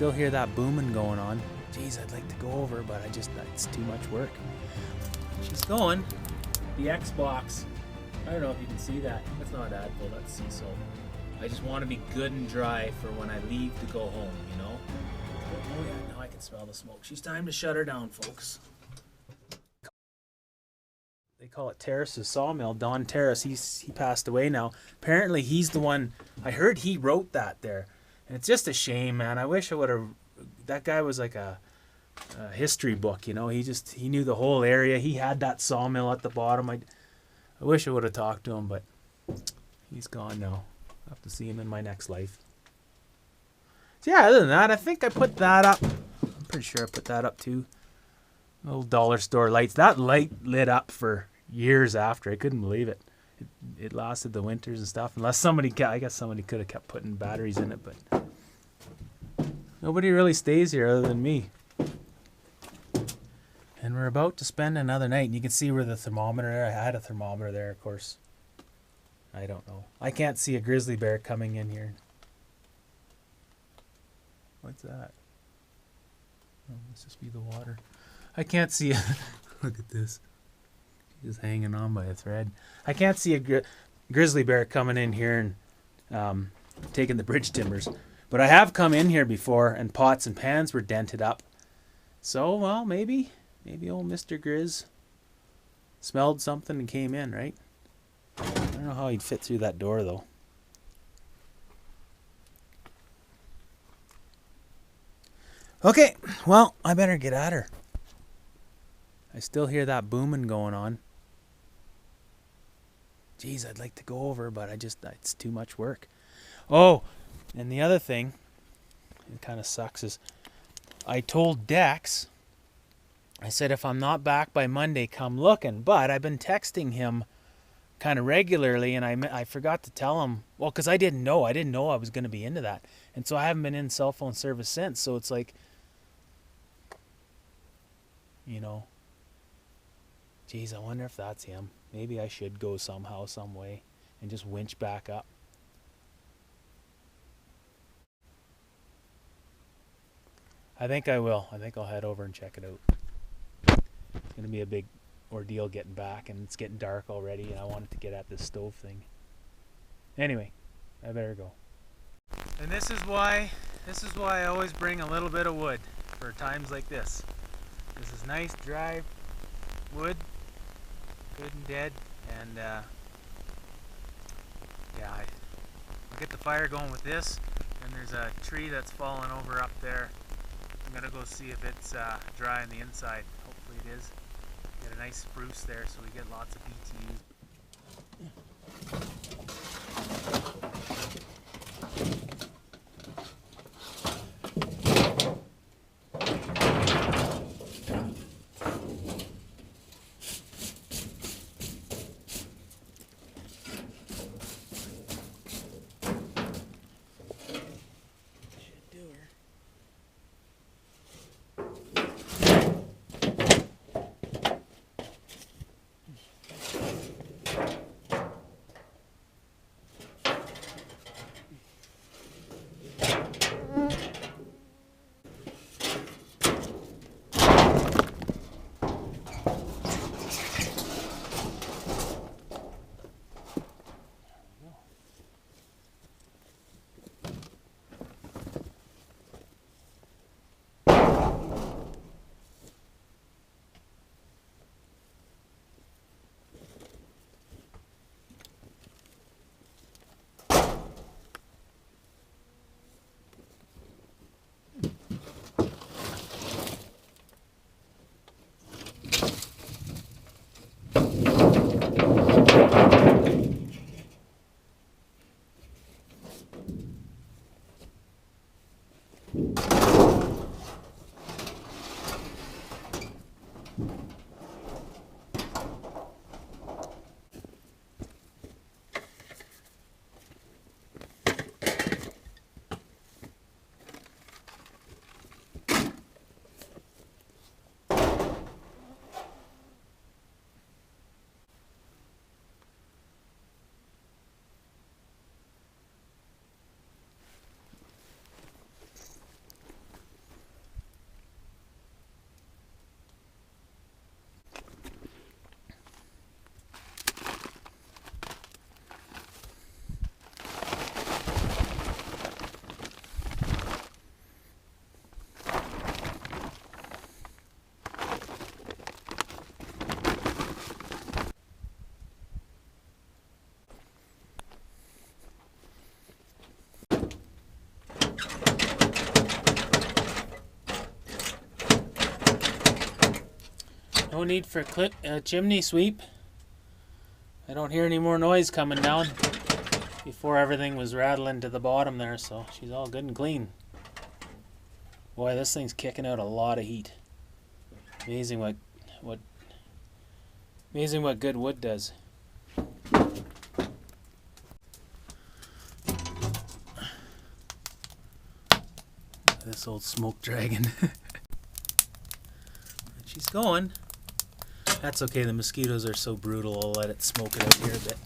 still hear that booming going on. Geez, I'd like to go over, but it's too much work. She's going. The Xbox. I don't know if you can see that. That's not Advil, that's sea salt. I just want to be good and dry for when I leave to go home, you know? Oh yeah, now I can smell the smoke. She's time to shut her down, folks. They call it Terrace's sawmill. Don Terrace, he passed away now. Apparently he's the one, I heard he wrote that there. And it's just a shame, man. I wish I would have, that guy was like a history book, you know? He knew the whole area. He had that sawmill at the bottom. I wish I would have talked to him, but he's gone now. I'll have to see him in my next life. So yeah, other than that, I think I put that up. I'm pretty sure I put that up too. Little dollar store lights. That light lit up for years after. I couldn't believe it. It lasted the winters and stuff. Unless I guess somebody could have kept putting batteries in it, but nobody really stays here other than me. And we're about to spend another night. And you can see where the thermometer there. I had a thermometer there, of course. I don't know. I can't see a grizzly bear coming in here. What's that? Oh, must just be the water. I can't see it. Look at this. She's just hanging on by a thread. I can't see a grizzly bear coming in here and taking the bridge timbers. But I have come in here before and pots and pans were dented up. So, well, maybe old Mr. Grizz smelled something and came in, right? I don't know how he'd fit through that door, though. Okay, well, I better get at her. I still hear that booming going on. Geez, I'd like to go over, but it's too much work. Oh, and the other thing, it kind of sucks, is I told Dex, I said if I'm not back by Monday, come looking. But I've been texting him kind of regularly, and I forgot to tell him. Well, because I didn't know I was going to be into that, and so I haven't been in cell phone service since. So it's like, you know, geez, I wonder if that's him. Maybe I should go somehow, some way, and just winch back up. I think I will. I think I'll head over and check it out. It's going to be a big ordeal getting back, and it's getting dark already, and I wanted to get at this stove thing. Anyway, I better go. And this is why I always bring a little bit of wood for times like this. This is nice dry wood, good and dead, and yeah, I'll get the fire going with this. And there's a tree that's fallen over up there. I'm gonna go see if it's dry on the inside. Hopefully it is. Get a nice spruce there so we get lots of BTUs. No need for chimney sweep. I don't hear any more noise coming down. Before everything was rattling to the bottom there, so she's all good and clean. Boy, this thing's kicking out a lot of heat. Amazing what good wood does. This old smoke dragon. She's going. That's okay, the mosquitoes are so brutal, I'll let it smoke it out here a bit.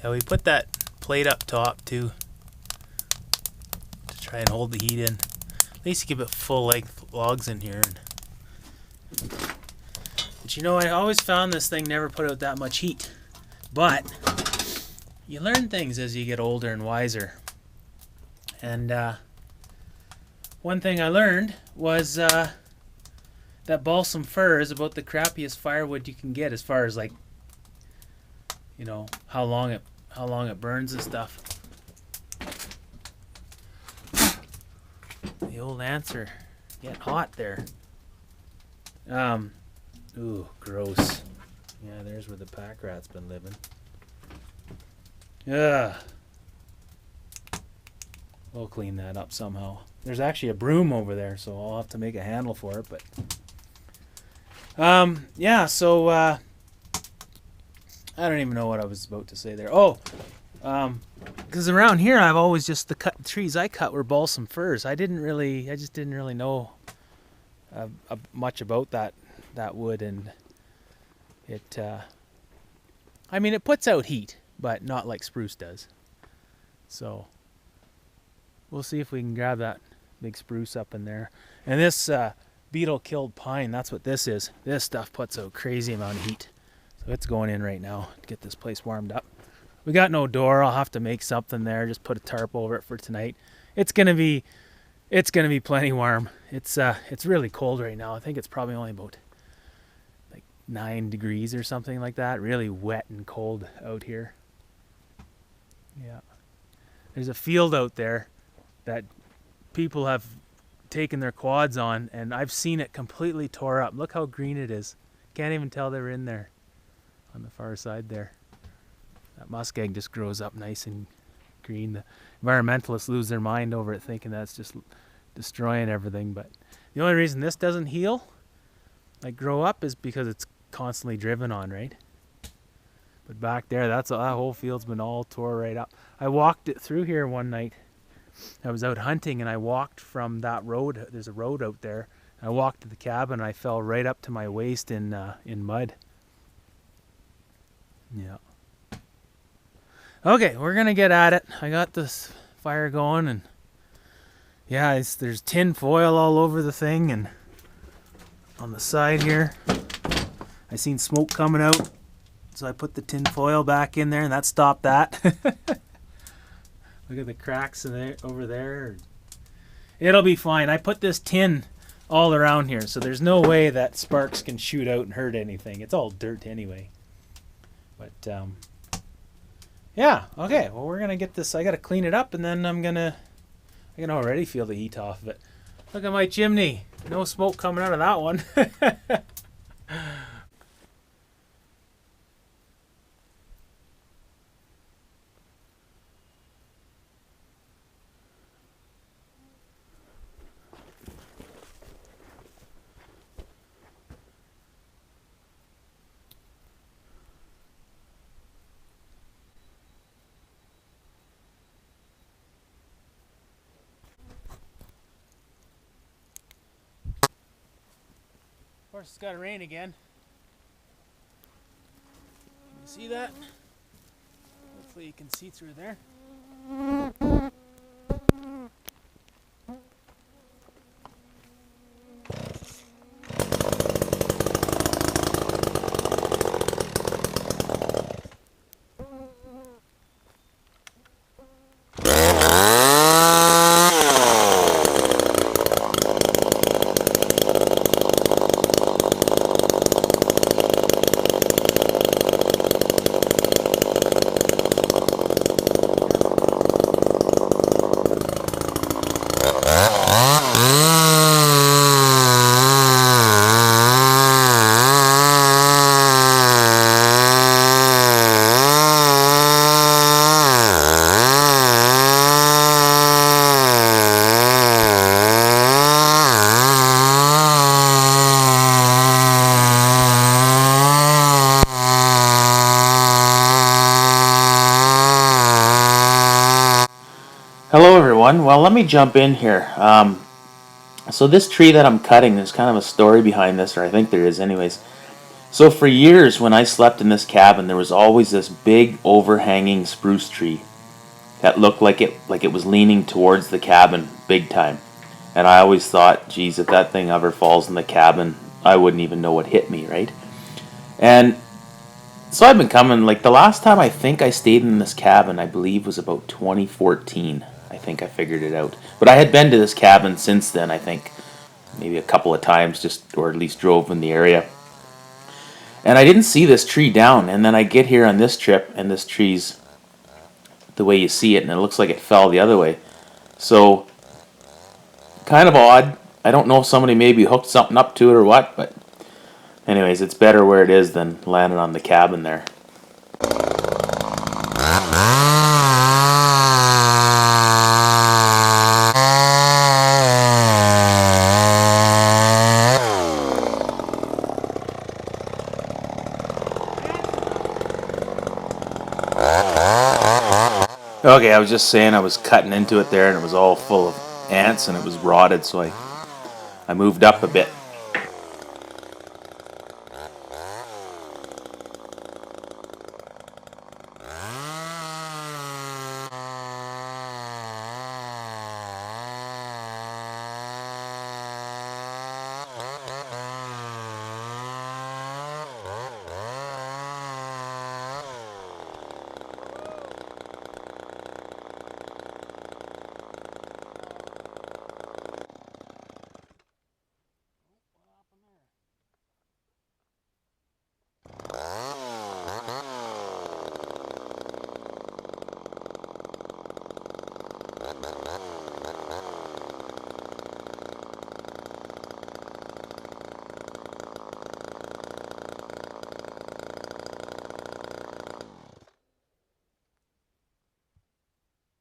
Yeah, we put that plate up top too to try and hold the heat in. At least keep it full length logs in here. But you know, I always found this thing never put out that much heat. But you learn things as you get older and wiser. And one thing I learned was that balsam fir is about the crappiest firewood you can get, as far as, like, you know, how long it burns and stuff. The old answer, getting hot there. Ooh, gross. Yeah, there's where the pack rat's been living. Ugh. We'll clean that up somehow. There's actually a broom over there, so I'll have to make a handle for it. But yeah, so I don't even know what I was about to say there. Oh, because around here I've always just the trees I cut were balsam firs. I just didn't really know much about that wood, and it. I mean, it puts out heat, but not like spruce does. So we'll see if we can grab that big spruce up in there. And this beetle-killed pine, that's what this is. This stuff puts out crazy amount of heat. So it's going in right now to get this place warmed up. We got no door. I'll have to make something there. Just put a tarp over it for tonight. It's gonna be plenty warm. It's really cold right now. I think it's probably only about like 9 degrees or something like that. Really wet and cold out here. Yeah. There's a field out there that people have taken their quads on, and I've seen it completely tore up. Look how green it is. Can't even tell they were in there on the far side there. That muskeg just grows up nice and green. The environmentalists lose their mind over it, thinking that's just destroying everything. But the only reason this doesn't heal, like grow up, is because it's constantly driven on, right? But back there, that whole field's been all tore right up. I walked it through here one night. I was out hunting, and I walked from that road. There's a road out there. I walked to the cabin, and I fell right up to my waist in mud. Yeah. Okay, we're gonna get at it. I got this fire going, and yeah, there's tin foil all over the thing, and on the side here, I seen smoke coming out, so I put the tin foil back in there, and that stopped that. Look at the cracks over there. It'll be fine. I put this tin all around here, so there's no way that sparks can shoot out and hurt anything. It's all dirt anyway. But yeah, okay. Well, we're gonna get this. I gotta clean it up, and then I can already feel the heat off of it. Look at my chimney. No smoke coming out of that one. Of course, it's got to rain again. Can you see that? Hopefully you can see through there. Hello, everyone. Well, let me jump in here. So this tree that I'm cutting, there's kind of a story behind this, or I think there is, anyways. So for years, when I slept in this cabin, there was always this big overhanging spruce tree that looked like it was leaning towards the cabin, big time. And I always thought, geez, if that thing ever falls in the cabin, I wouldn't even know what hit me, right? And so I've been coming. Like the last time I think I stayed in this cabin, I believe was about 2014. I think I figured it out. But I had been to this cabin since then. I think maybe a couple of times, just or at least drove in the area. And I didn't see this tree down. And then I get here on this trip, and this tree's the way you see it, and it looks like it fell the other way. So kind of odd. I don't know if somebody maybe hooked something up to it or what, but anyways, it's better where it is than landing on the cabin there. Okay, I was just saying I was cutting into it there and it was all full of ants and it was rotted, so I moved up a bit.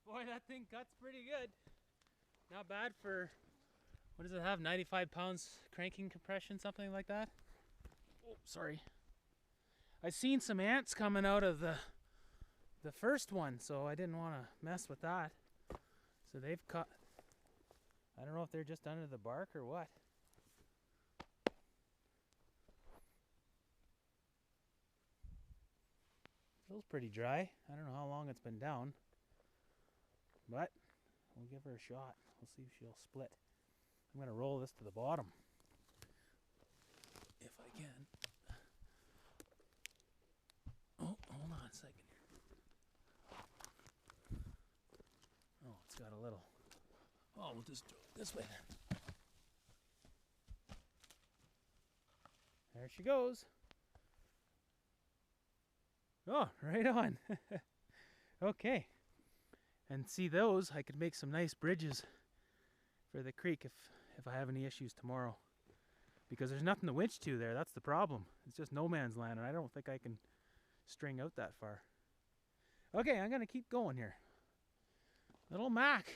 Boy, that thing cuts pretty good. Not bad for, what does it have, 95 pounds cranking compression, something like that? Oh, sorry. I seen some ants coming out of the first one, so I didn't want to mess with that. So they've cut, I don't know if they're just under the bark or what. Feels pretty dry. I don't know how long it's been down, but we'll give her a shot. We'll see if she'll split. I'm gonna roll this to the bottom if I can. Oh, hold on a second here. Oh, it's got a little. Oh, we'll just do it this way then. There she goes. Oh, right on. Okay. And see those, I could make some nice bridges for the creek if I have any issues tomorrow. Because there's nothing to winch to there, that's the problem. It's just no man's land, and I don't think I can string out that far. Okay, I'm gonna keep going here. Little Mac.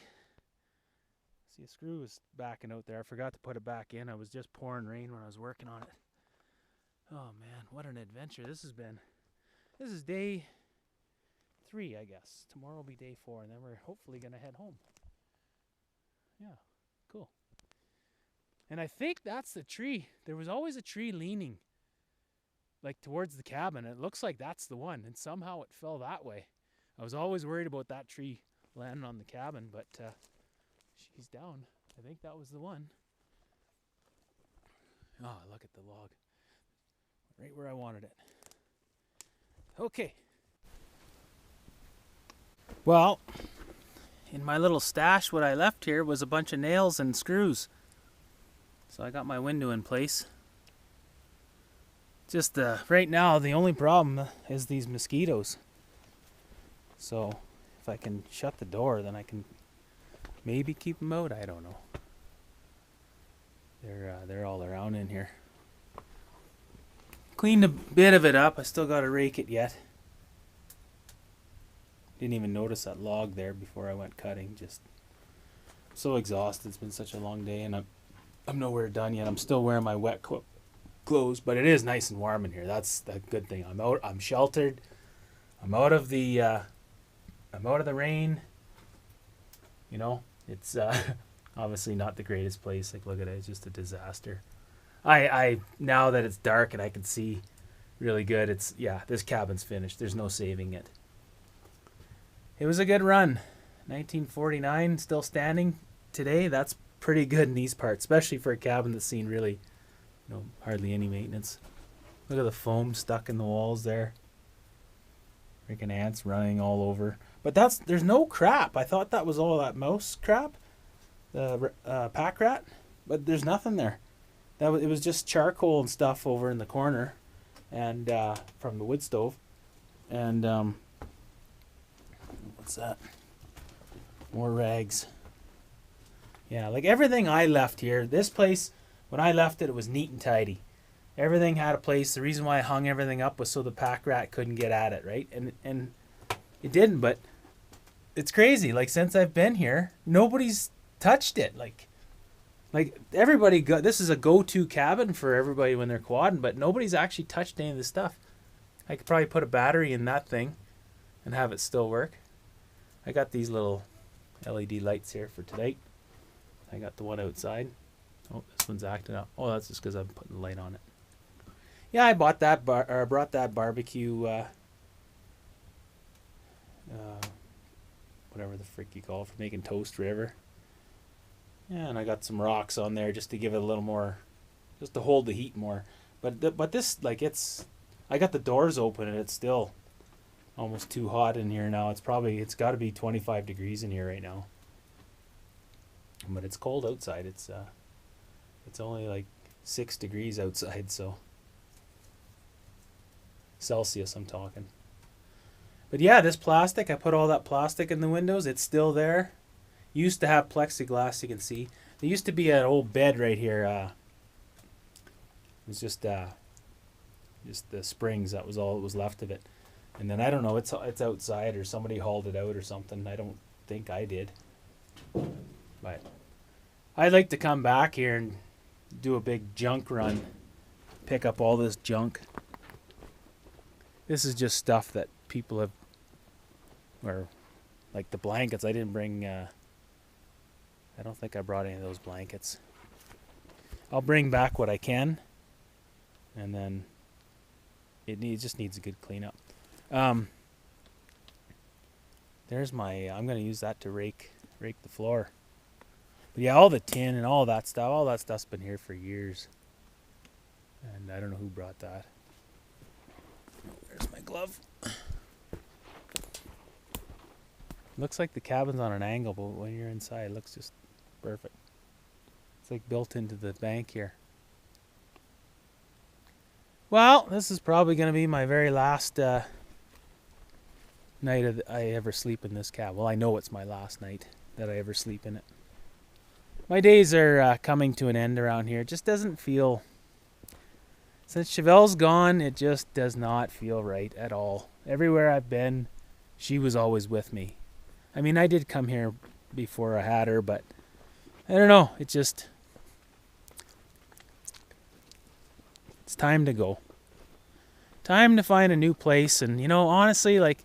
See, a screw is backing out there. I forgot to put it back in. I was just pouring rain when I was working on it. Oh man, what an adventure this has been. This is day 3, I guess. Tomorrow will be day 4, and then we're hopefully gonna head home. Yeah, cool. And I think that's the tree. There was always a tree leaning like towards the cabin. It looks like that's the one, and somehow it fell that way. I was always worried about that tree landing on the cabin, but she's down. I think that was the one. Oh, look at the log. Right where I wanted it. Okay. Well, in my little stash, what I left here was a bunch of nails and screws. So I got my window in place. Just right now, the only problem is these mosquitoes. So if I can shut the door, then I can maybe keep them out. I don't know. They're all around in here. Cleaned a bit of it up. I still got to rake it yet. Didn't even notice that log there before I went cutting. Just so exhausted. It's been such a long day, and I'm nowhere done yet. I'm still wearing my wet clothes, but it is nice and warm in here. That's the good thing. I'm out. I'm sheltered. I'm out of the rain. You know, it's obviously not the greatest place. Like, look at it, it's just a disaster. I now that it's dark and I can see really good, it's yeah, this cabin's finished. There's no saving it. It was a good run. 1949, still standing today. That's pretty good in these parts, especially for a cabin that's seen really, hardly any maintenance. Look at the foam stuck in the walls there. Freaking ants running all over. But there's no crap. I thought that was all that mouse crap, the pack rat, but there's nothing there. It was just charcoal and stuff over in the corner, and from the wood stove, and what's that? More rags. Yeah, like everything I left here. This place, when I left it, it was neat and tidy. Everything had a place. The reason why I hung everything up was so the pack rat couldn't get at it, right? And it didn't, but it's crazy. Like, since I've been here, nobody's touched it. Like everybody this is a go-to cabin for everybody when they're quadding, but nobody's actually touched any of this stuff. I could probably put a battery in that thing and have it still work. I got these little LED lights here for tonight. I got the one outside. Oh, this one's acting up. Oh, that's just because I'm putting the light on it. Yeah, I bought that brought that barbecue, whatever the frick you call it, for making toast forever. Yeah, and I got some rocks on there just to give it a little more, just to hold the heat more. But this, like, I got the doors open and it's still almost too hot in here now. It's got to be 25 degrees in here right now. But it's cold outside. It's only like 6 degrees outside, so Celsius I'm talking. But yeah, this plastic, I put all that plastic in the windows. It's still there. Used to have plexiglass, you can see. There used to be an old bed right here. It was just the springs. That was all that was left of it. And then I don't know, it's outside, or somebody hauled it out or something. I don't think I did. But I'd like to come back here and do a big junk run. Pick up all this junk. This is just stuff that people have, or like the blankets. I didn't bring, I don't think I brought any of those blankets. I'll bring back what I can, and then it just needs a good cleanup. There's I'm going to use that to rake the floor. But yeah, all the tin and all that stuff's been here for years. And I don't know who brought that. There's my glove. Looks like the cabin's on an angle, but when you're inside, it looks just perfect. It's like built into the bank here. Well, this is probably going to be my very last night I ever sleep in this cab. Well, I know it's my last night that I ever sleep in it. My days are coming to an end around here. It just doesn't feel... Since Chevelle's gone, it just does not feel right at all. Everywhere I've been, she was always with me. I mean, I did come here before I had her, but I don't know. It just... It's time to go. Time to find a new place. And, honestly, like...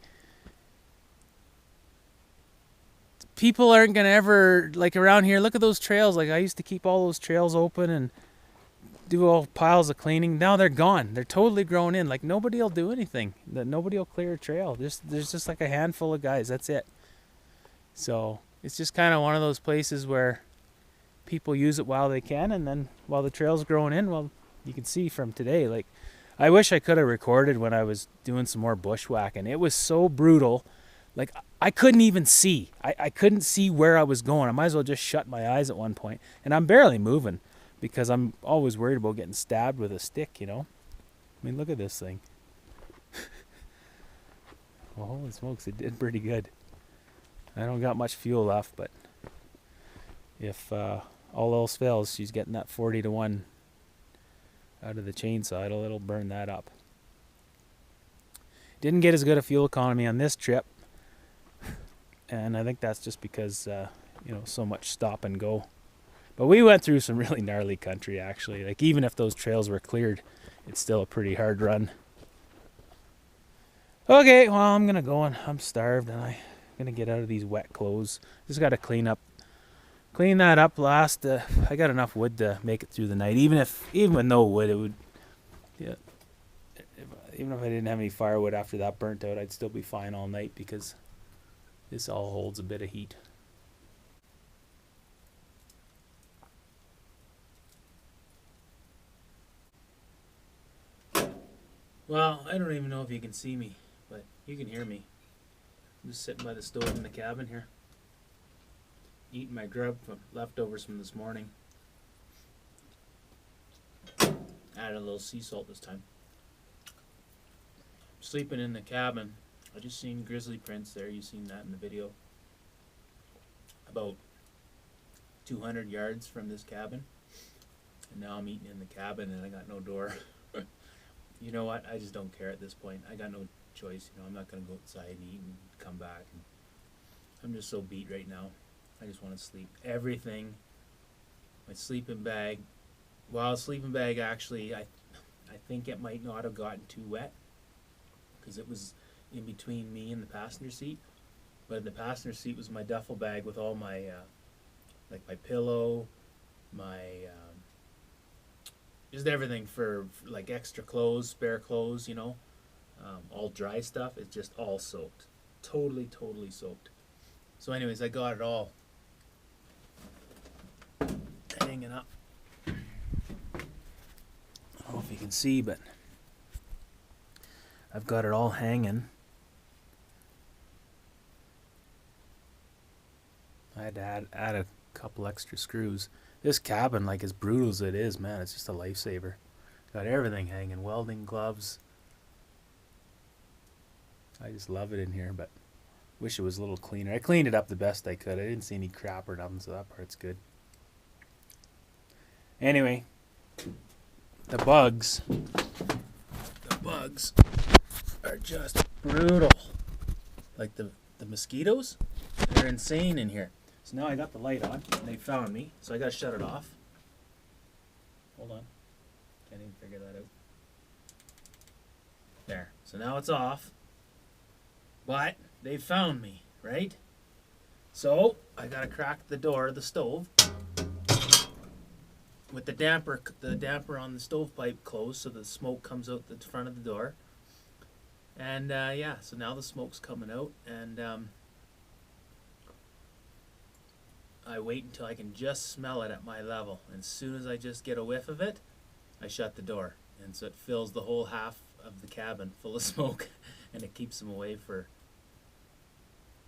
People aren't going to ever, like, around here, look at those trails. Like, I used to keep all those trails open and do all piles of cleaning. Now they're gone. They're totally grown in. Like, nobody will do anything. Nobody will clear a trail. There's just like a handful of guys. That's it. So it's just kind of one of those places where people use it while they can, and then while the trail's growing in, well, you can see from today, like, I wish I could have recorded when I was doing some more bushwhacking. It was so brutal. Like, I couldn't even see. I couldn't see where I was going. I might as well just shut my eyes at one point. And I'm barely moving because I'm always worried about getting stabbed with a stick, I mean, look at this thing. Well, holy smokes, it did pretty good. I don't got much fuel left, but if all else fails, she's getting that 40-to-1 out of the chainsaw. It'll burn that up. Didn't get as good a fuel economy on this trip. And I think that's just because, so much stop and go. But we went through some really gnarly country, actually. Like, even if those trails were cleared, it's still a pretty hard run. Okay, well, I'm going to go, and I'm starved, and I gonna get out of these wet clothes. Just gotta clean that up last. I got enough wood to make it through the night. Even with no wood, it would. Yeah. Even if I didn't have any firewood after that burnt out, I'd still be fine all night because this all holds a bit of heat. Well, I don't even know if you can see me, but you can hear me. I'm just sitting by the stove in the cabin here, eating my grub from leftovers from this morning. Added a little sea salt this time. Sleeping in the cabin. I just seen grizzly prints there. You seen that in the video. About 200 yards from this cabin. And now I'm eating in the cabin and I got no door. You know what? I just don't care at this point. I got no choice. You know, I'm not going to go outside and eat and come back. And I'm just so beat right now. I just want to sleep. Everything. My sleeping bag. Well, sleeping bag actually, I think it might not have gotten too wet because it was in between me and the passenger seat. But the passenger seat was my duffel bag with all my, like my pillow, my, just everything for like extra clothes, spare clothes, you know, all dry stuff. It's just all soaked, totally soaked. So anyways, I got it all hanging up. I don't know if you can see, but I've got it all hanging. I had to add a couple extra screws. This cabin, like as brutal as it is, man, it's just a lifesaver. Got everything hanging, welding gloves. I just love it in here, but wish it was a little cleaner. I cleaned it up the best I could. I didn't see any crap or nothing, so that part's good. Anyway, the bugs are just brutal. Like the mosquitoes, they're insane in here. So now I got the light on, and they found me, so I gotta shut it off. Hold on. Can't even figure that out. There. So now it's off. But they found me, right? So I gotta crack the door of the stove with the damper on the stovepipe closed so the smoke comes out the front of the door. And yeah, so now the smoke's coming out, and I wait until I can just smell it at my level. And as soon as I just get a whiff of it, I shut the door. And so it fills the whole half of the cabin full of smoke, and it keeps them away for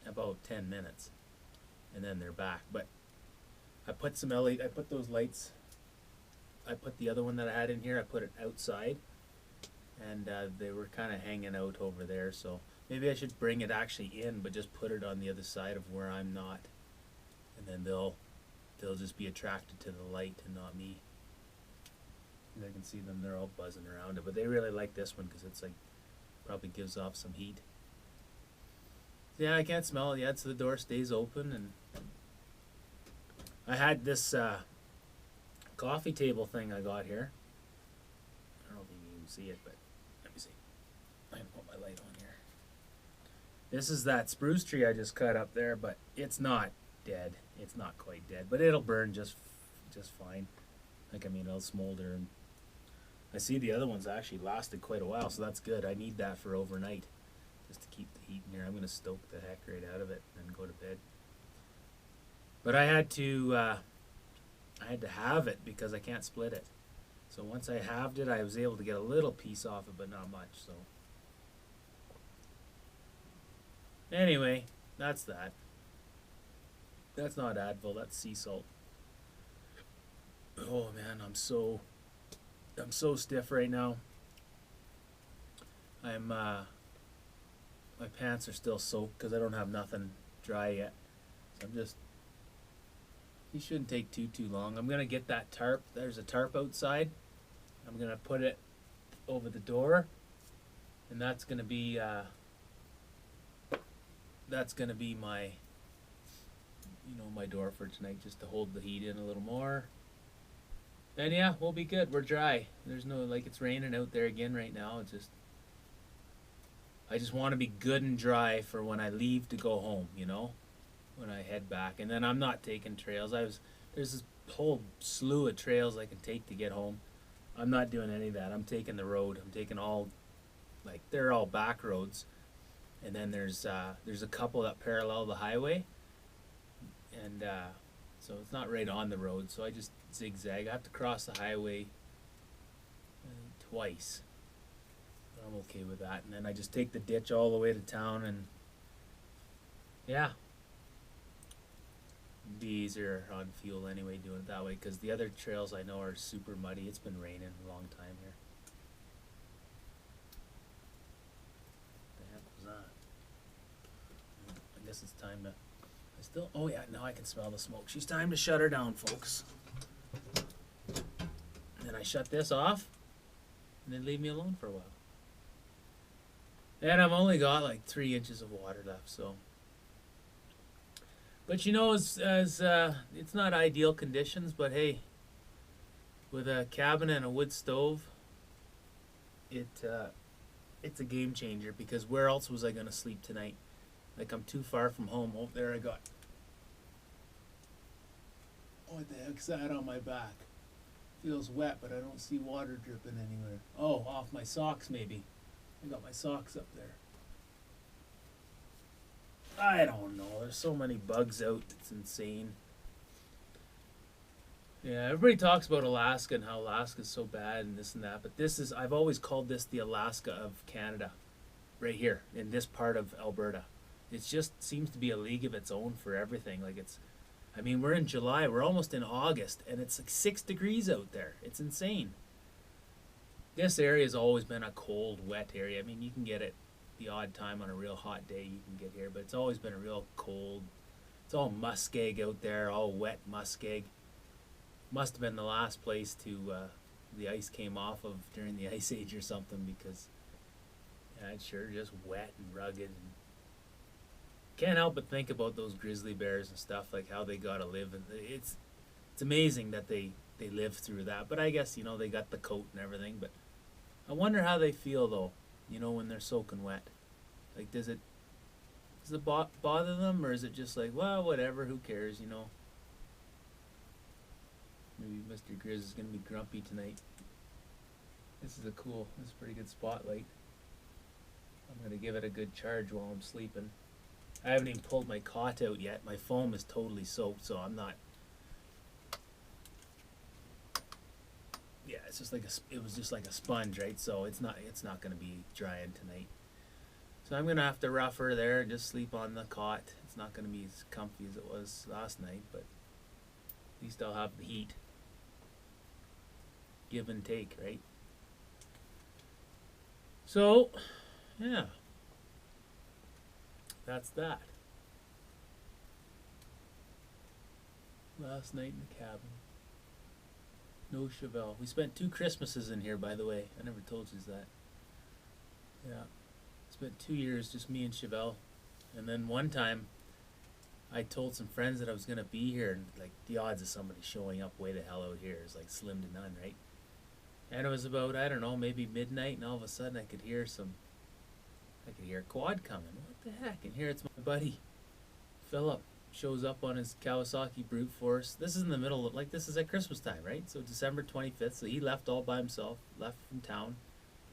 about 10 minutes. And then they're back. But I put some LED, I put those lights, I put the other one that I had in here, I put it outside. And they were kind of hanging out over there, so maybe I should bring it actually in, but just put it on the other side of where I'm not, and then they'll just be attracted to the light and not me. And I can see them; they're all buzzing around it, but they really like this one because it's like probably gives off some heat. Yeah, I can't smell it yet, so the door stays open, and I had this coffee table thing I got here. I don't know if you can even see it, but let me see. I'm gonna put my light on here. This is that spruce tree I just cut up there, but it's not dead. It's not quite dead, but it'll burn just fine. Like, I mean, it'll smolder. And I see the other ones actually lasted quite a while, so that's good. I need that for overnight, just to keep the heat in here. I'm gonna stoke the heck right out of it and go to bed. But I had to have it because I can't split it. So once I halved it, I was able to get a little piece off it, but not much. So anyway, that's that. That's not Advil, that's sea salt. Oh man, I'm so stiff right now. My pants are still soaked because I don't have nothing dry yet. So he shouldn't take too long. I'm gonna get that tarp. There's a tarp outside. I'm gonna put it over the door, and that's gonna be my, my door for tonight, just to hold the heat in a little more. And yeah, we'll be good. We're dry. There's no, like, it's raining out there again right now. It's just, I just want to be good and dry for when I leave to go home, you know, when I head back. And then I'm not taking trails. There's this whole slew of trails I can take to get home. I'm not doing any of that. I'm taking the road. I'm taking all, like, they're all back roads. And then there's a couple that parallel the highway. And so it's not right on the road. So I just zigzag. I have to cross the highway twice. But I'm okay with that. And then I just take the ditch all the way to town, and yeah, it'd be easier on fuel anyway doing it that way, because the other trails I know are super muddy. It's been raining a long time here. What the heck was that? I guess it's time to. Oh yeah, now I can smell the smoke. She's time to shut her down, folks. And then I shut this off, and then leave me alone for a while. And I've only got like 3 inches of water left, so. But you know, as it's not ideal conditions, but hey, with a cabin and a wood stove, it's a game changer, because where else was I gonna sleep tonight? Like, I'm too far from home. Oh, there I got. What the heck's that on my back? Feels wet, but I don't see water dripping anywhere. Oh, off my socks maybe. I got my socks up there. I don't know. There's so many bugs out. It's insane. Yeah, everybody talks about Alaska and how Alaska's so bad and this and that, but I've always called this the Alaska of Canada, right here in this part of Alberta. It just seems to be a league of its own for everything. Like, I mean, we're in July, we're almost in August, and it's like 6 degrees out there. It's insane. This area has always been a cold, wet area. I mean, you can get it the odd time on a real hot day you can get here, but it's always been a real cold. It's all muskeg out there, all wet muskeg. Must have been the last place the ice came off of during the Ice Age or something, because yeah, it's sure just wet and rugged. And can't help but think about those grizzly bears and stuff, like how they gotta live. And it's amazing that they live through that. But I guess, you know, they got the coat and everything. But I wonder how they feel though, you know, when they're soaking wet. Like, does it bother them, or is it just like, well, whatever, who cares, you know? Maybe Mr. Grizz is gonna be grumpy tonight. This is a pretty good spotlight. I'm gonna give it a good charge while I'm sleeping. I haven't even pulled my cot out yet. My foam is totally soaked, so I'm not. Yeah, it's just like it was just like a sponge, right? So it's not gonna be drying tonight. So I'm gonna have to rough her there and just sleep on the cot. It's not gonna be as comfy as it was last night, but at least I'll have the heat. Give and take, right? So, yeah. That's that. Last night in the cabin. No Chevelle. We spent 2 Christmases in here, by the way. I never told you that. Yeah. Spent 2 years, just me and Chevelle. And then one time, I told some friends that I was going to be here, and like, the odds of somebody showing up way the hell out here is like slim to none, right? And it was about, I don't know, maybe midnight, and all of a sudden I could hear a quad coming. What the heck? And here it's my buddy, Philip, shows up on his Kawasaki Brute Force. This is in the middle of, like, this is at Christmas time, right? So December 25th, so he left all by himself, left from town.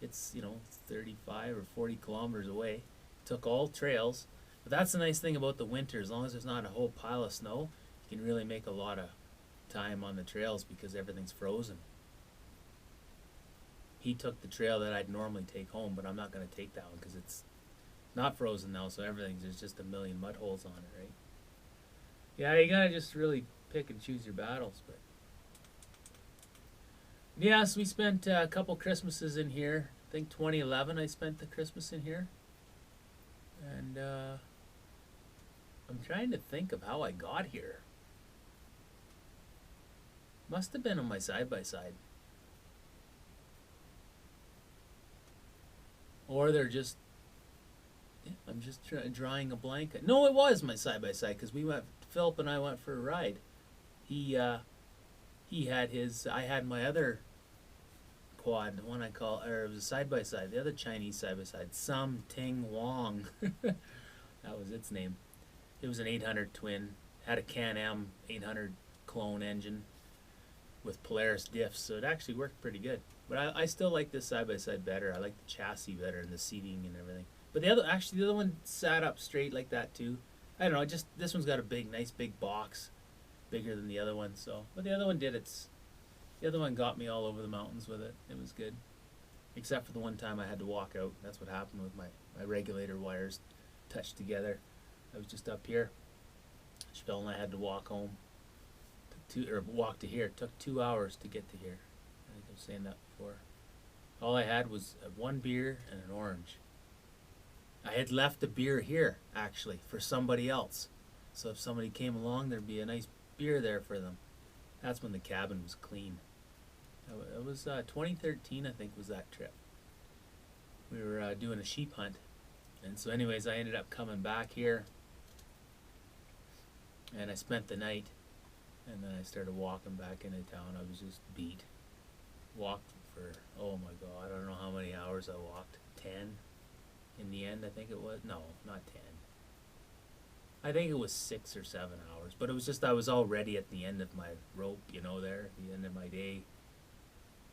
It's, you know, 35 or 40 kilometers away. Took all trails. But that's the nice thing about the winter. As long as there's not a whole pile of snow, you can really make a lot of time on the trails because everything's frozen. He took the trail that I'd normally take home, but I'm not going to take that one because it's not frozen now, so there's just a million mud holes on it, right? Yeah, you got to just really pick and choose your battles. But yes, we spent a couple Christmases in here. I think 2011 I spent the Christmas in here. And I'm trying to think of how I got here. Must have been on my side-by-side. Or they're just, I'm just drawing a blank. No, it was my side-by-side, because Philip and I went for a ride. He had his, I had my other quad, the one I call, or it was a side by side, the other Chinese side by side, Some Ting Wong. That was its name. It was an 800 twin, had a Can-Am 800 clone engine with Polaris diffs, so it actually worked pretty good. But I still like this side by side better. I like the chassis better and the seating and everything. But the other one sat up straight like that too. I don't know. Just this one's got a nice big box, bigger than the other one. So, but the other one the other one got me all over the mountains with it. It was good, except for the one time I had to walk out. That's what happened with my regulator wires touched together. I was just up here. Spell and I had to walk home. Walk to here. It took 2 hours to get to here. I think I was saying that before. All I had was one beer and an orange. I had left the beer here, actually, for somebody else. So if somebody came along, there'd be a nice beer there for them. That's when the cabin was clean. It was 2013, I think, was that trip. We were doing a sheep hunt. And so anyways, I ended up coming back here. And I spent the night. And then I started walking back into town. I was just beat. Walked for, oh my God, I don't know how many hours I walked. 10? In the end, I think it was. No, not 10. I think it was 6 or 7 hours. But it was just, I was already at the end of my rope, there, at the end of my day.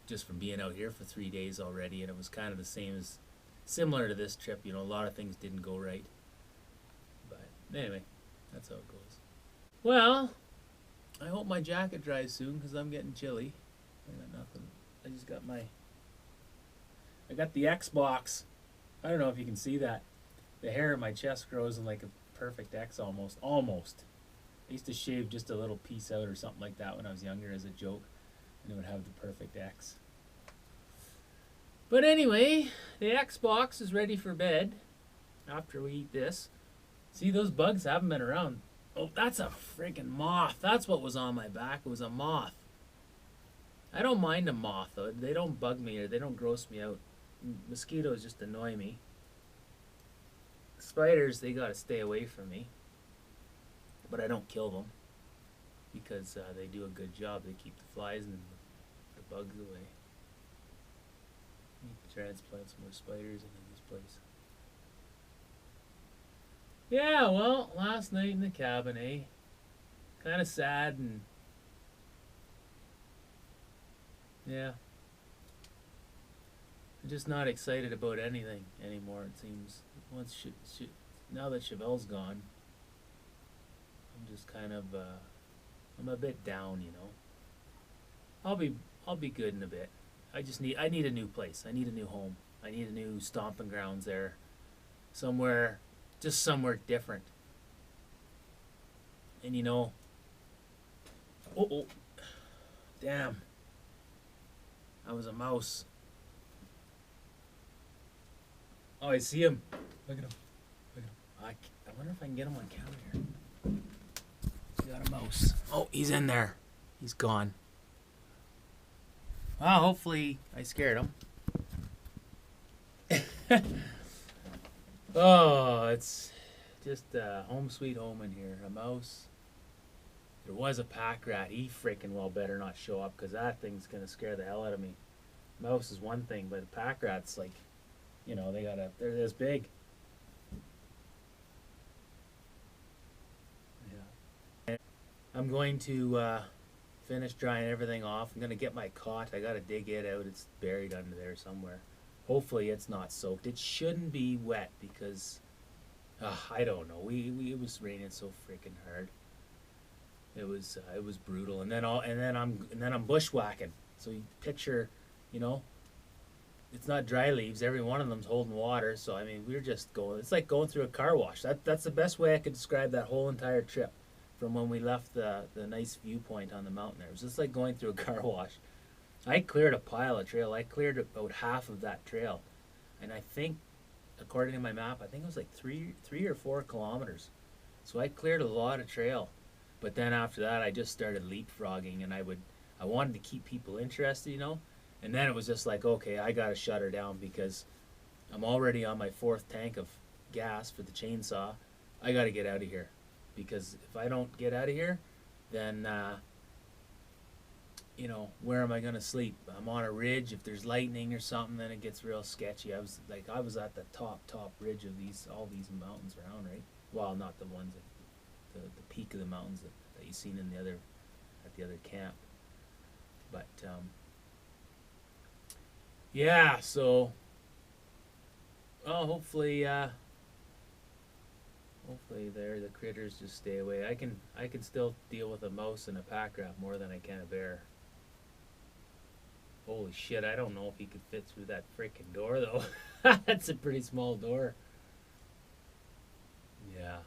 Just from being out here for 3 days already. And it was kind of similar to this trip. A lot of things didn't go right. But anyway, that's how it goes. Well, I hope my jacket dries soon because I'm getting chilly. I got nothing. I got the Xbox. I don't know if you can see that. The hair in my chest grows in like a perfect X almost. Almost. I used to shave just a little piece out or something like that when I was younger as a joke. And it would have the perfect X. But anyway, the Xbox is ready for bed after we eat this. See, those bugs haven't been around. Oh, that's a freaking moth. That's what was on my back. It was a moth. I don't mind a moth, though. They don't bug me or they don't gross me out. Mosquitoes just annoy me. Spiders, they gotta stay away from me. But I don't kill them because they do a good job. They keep the flies and the bugs away. I need to transplant some more spiders into this place. Yeah, well, last night in the cabin, eh? Kind of sad and... yeah. I'm just not excited about anything anymore, it seems. Now that Chevelle's gone, I'm just kind of, I'm a bit down, I'll be good in a bit. I need a new place. I need a new home. I need a new stomping grounds there. Somewhere different. And oh, damn. I was a mouse. Oh, I see him. Look at him. I wonder if I can get him on camera here. We got a mouse. Oh, he's in there. He's gone. Well, hopefully I scared him. Oh, it's just home sweet home in here. A mouse. There was a pack rat. He freaking well better not show up because that thing's going to scare the hell out of me. Mouse is one thing, but a pack rat's like, they're this big. Yeah. I'm going to finish drying everything off. I'm going to get my cot. I got to dig it out. It's buried under there somewhere. Hopefully it's not soaked. It shouldn't be wet because I don't know. It was raining so freaking hard. It was brutal. And then I'm bushwhacking. So you picture, it's not dry leaves. Every one of them's holding water. So I mean, we're just going. It's like going through a car wash. That's the best way I could describe that whole entire trip. From when we left the nice viewpoint on the mountain there. It was just like going through a car wash. I cleared a pile of trail. I cleared about half of that trail. And I think, according to my map, I think it was like 3 or 4 kilometers. So I cleared a lot of trail. But then after that, I just started leapfrogging, and I wanted to keep people interested, And then it was just like, okay, I got to shut her down because I'm already on my 4th tank of gas for the chainsaw. I got to get out of here. Because if I don't get out of here, then you know, where am I gonna sleep? I'm on a ridge. If there's lightning or something, then it gets real sketchy. I was at the top ridge of all these mountains around, right? Well, not the ones the peak of the mountains that you seen in the other camp. But yeah, so well, hopefully the critters just stay away. I can still deal with a mouse and a pack rat more than I can a bear. Holy shit, I don't know if he could fit through that freaking door though. That's a pretty small door. Yeah.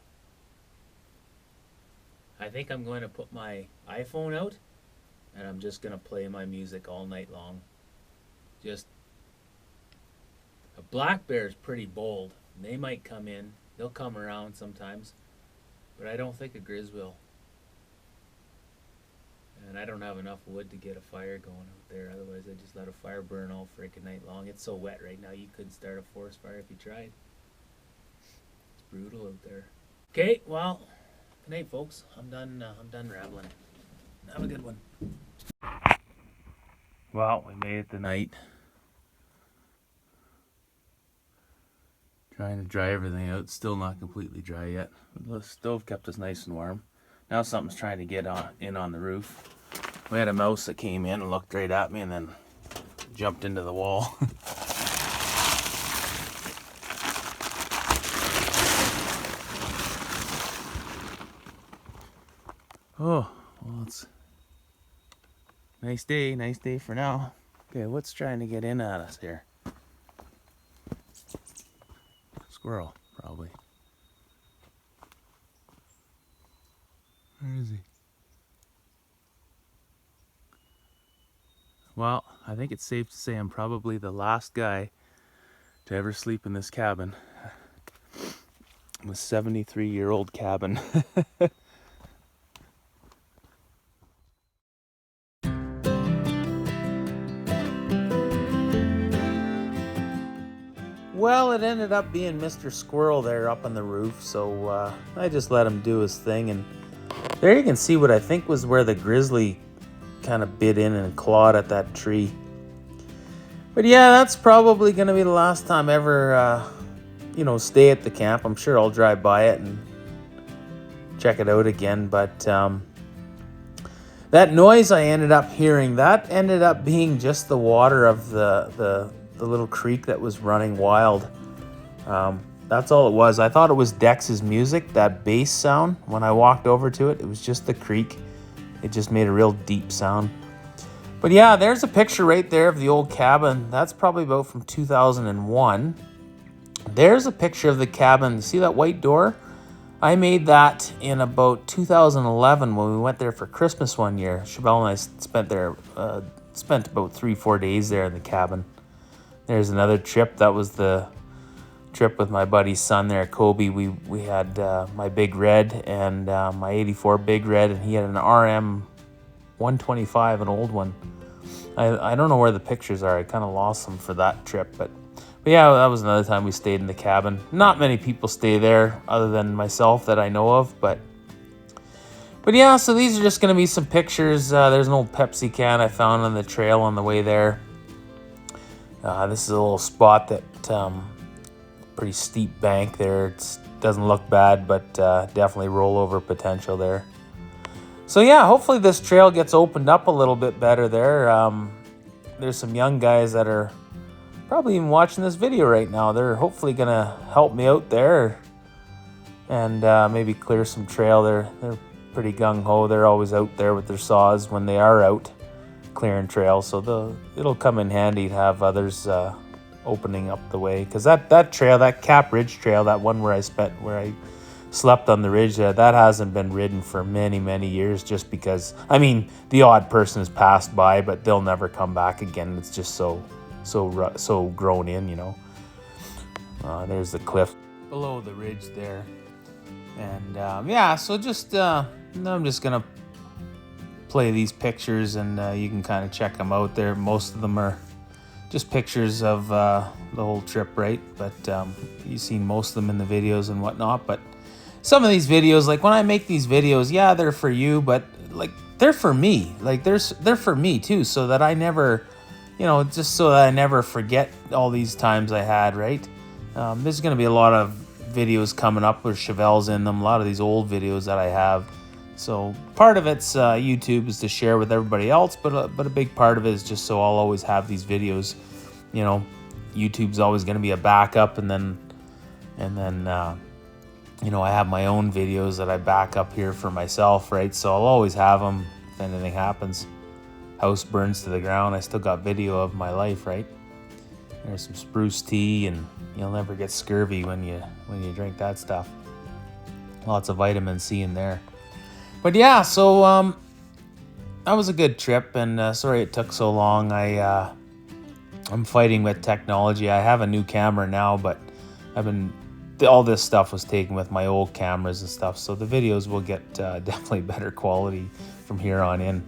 I think I'm going to put my iPhone out and I'm just going to play my music all night long. Just a black bear is pretty bold. They might come in. They'll come around sometimes. But I don't think a grizz will. And I don't have enough wood to get a fire going out there. Otherwise, I just let a fire burn all freaking night long. It's so wet right now, you couldn't start a forest fire if you tried. It's brutal out there. Okay, well, good night, folks. I'm done rambling. Have a good one. Well, we made it tonight. Trying to dry everything out. Still not completely dry yet. The stove kept us nice and warm. Now something's trying to get in on the roof. We had a mouse that came in and looked right at me and then jumped into the wall. Oh, well, it's nice day for now. Okay, what's trying to get in at us here? Squirrel, probably. Where is he? Well, I think it's safe to say I'm probably the last guy to ever sleep in this cabin. A 73-year-old cabin. Well, it ended up being Mr. Squirrel there up on the roof, so I just let him do his thing. And there you can see what I think was where the grizzly kind of bit in and clawed at that tree. But yeah, that's probably going to be the last time ever, stay at the camp. I'm sure I'll drive by it and check it out again. But that noise I ended up hearing, that ended up being just the water of the little creek that was running wild. That's all it was. I thought it was Dex's music, that bass sound. When I walked over to it, it was just the creek. It just made a real deep sound. But yeah, there's a picture right there of the old cabin. That's probably about from 2001. There's a picture of the cabin. See that white door? I made that in about 2011 when we went there for Christmas one year. Chabelle and I spent about 3-4 days there in the cabin. There's another trip. That was the trip with my buddy's son there, Kobe. We had my Big Red and my 84 Big Red, and he had an RM 125, an old one. I don't know where the pictures are. I kind of lost them for that trip, but yeah, that was another time we stayed in the cabin. Not many people stay there other than myself that I know of, but yeah, so these are just going to be some pictures. There's an old Pepsi can I found on the trail on the way there. This is a little spot that pretty steep bank there. It doesn't look bad, but definitely rollover potential there. So yeah, hopefully this trail gets opened up a little bit better there. There's some young guys that are probably even watching this video right now. They're hopefully gonna help me out there and maybe clear some trail. They're pretty gung-ho. They're always out there with their saws when they are out clearing trail, so it'll come in handy to have others opening up the way, because that trail, that Cap Ridge trail, that one where I slept on the ridge, that hasn't been ridden for many years, just because, I mean, the odd person has passed by, but they'll never come back again. It's just so grown in, you know. There's the cliff below the ridge there, and yeah, so just I'm just gonna play these pictures, and you can kind of check them out there. Most of them are just pictures of the whole trip, right? But you've seen most of them in the videos and whatnot. But some of these videos, like when I make these videos, yeah, they're for you, but like they're for me. Like they're for me too, so that I never, just so that I never forget all these times I had, right? There's going to be a lot of videos coming up with Chevelle's in them, a lot of these old videos that I have. So part of it's YouTube is to share with everybody else, but a big part of it is just so I'll always have these videos. YouTube's always going to be a backup, and then I have my own videos that I back up here for myself, right? So I'll always have them if anything happens. House burns to the ground, I still got video of my life, right? There's some spruce tea, and you'll never get scurvy when you drink that stuff. Lots of vitamin C in there. But yeah, so that was a good trip, and sorry it took so long. I'm fighting with technology. I have a new camera now, but all this stuff was taken with my old cameras and stuff, so the videos will get definitely better quality from here on in.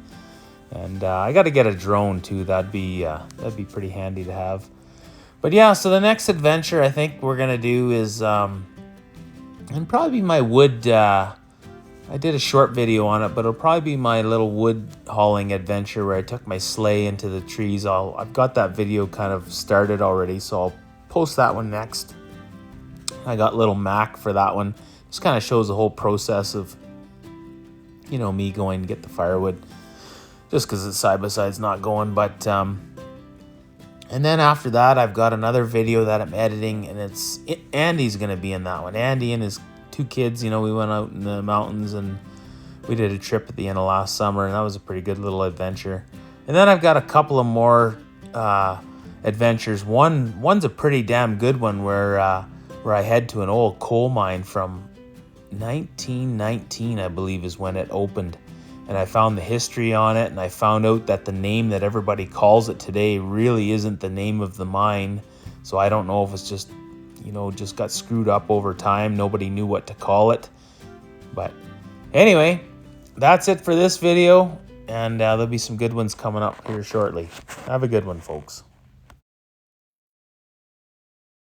And I got to get a drone too. That'd be pretty handy to have. But yeah, so the next adventure I think we're gonna do is and probably my wood. I did a short video on it, but it'll probably be my little wood hauling adventure where I took my sleigh into the trees. I've got that video kind of started already, so I'll post that one next. I got little Mac for that one. Just kind of shows the whole process of, me going to get the firewood. Just because the side-by-side's not going, but and then after that, I've got another video that I'm editing, and Andy's going to be in that one. Andy and his 2 kids, we went out in the mountains, and we did a trip at the end of last summer, and that was a pretty good little adventure. And then I've got a couple of more adventures. One's a pretty damn good one where I head to an old coal mine from 1919, I believe, is when it opened. And I found the history on it, and I found out that the name that everybody calls it today really isn't the name of the mine. So I don't know if it's just got screwed up over time. Nobody knew what to call it. But anyway, that's it for this video, and there'll be some good ones coming up here shortly. Have a good one, folks.